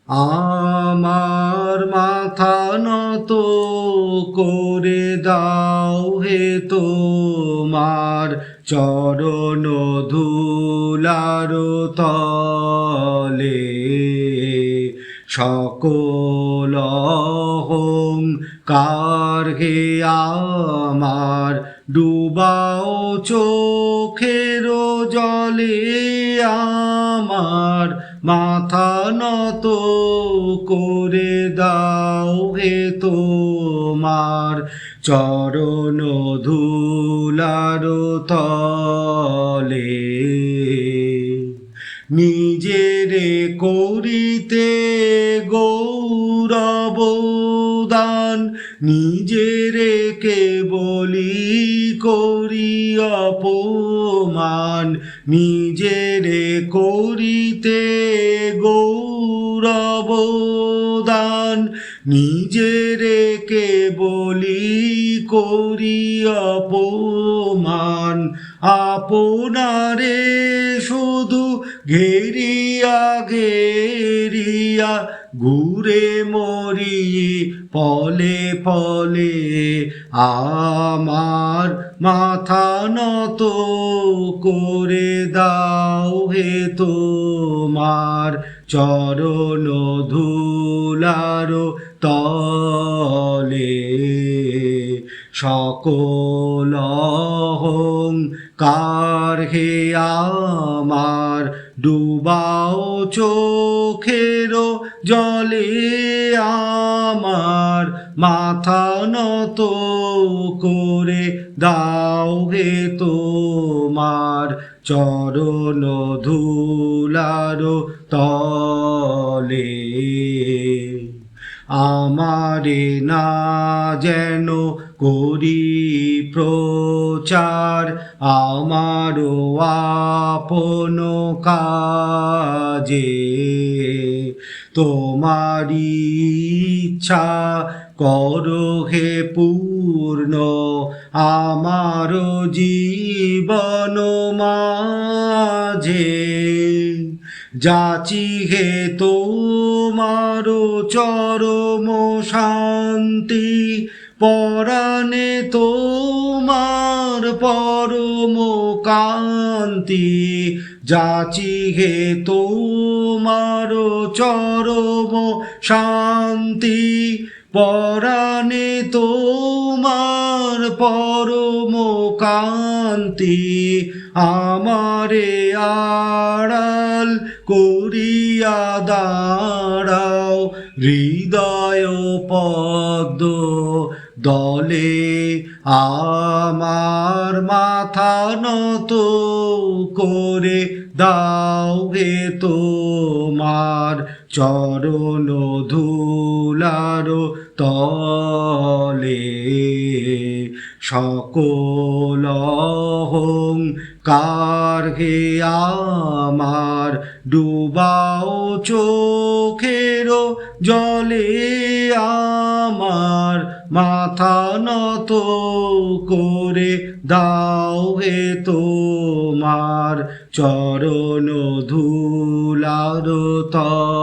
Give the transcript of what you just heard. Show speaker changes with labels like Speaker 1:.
Speaker 1: আমার মাথা নত করে দাও হে তোমার চরণ ধুলার তলে, সকল অহংকার হে আমার ডুবাও চোখের জলে, আমার মাথা নত করে দাও হে তোমার চরণ ধুলার তলে। নিজেরে করিতে গৌরব দান, নিজেরে কেবলি করি অপমান, নিজেরে করিতে গৌরব দান, নিজেরে কেবলি করি অপমান, আপনারে শুধু ঘেরিয়া ঘেরিয়া ঘুরে মরি পলে পলে, আমার মাথা নত করে দাও হে তোমার চরণ ধুলার তলে। সকল অহংকার হে আমার ডুবাও চোখের জলে, আমার মাথা নত করে দাও হে তোমার চরণ ধুলার তলে। আমারে না যেন করি প্রচার আমারও আপন কাজে, তোমারি ইচ্ছা করো হে পূর্ণ আমার জীবন মাঝে, যাচি হে তোমার চরম শান্তি, পরাণে তোমার পরম কান্তি, যাচি হে তোমার চরম শান্তি, পরাণে তোমার পরম কান্তি, আমারে আড়াল করিয়া দাঁড়াও হৃদয় পদ্ম দলে, আমার মাথা নত করে দাও হে তোমার চরণ ধুলার তলে। সকল অহংকার হে আমার ডুবাও চোখের জলে, আমার মাথা নত করে দাও হে তোমার চরণ ধুলার তলে।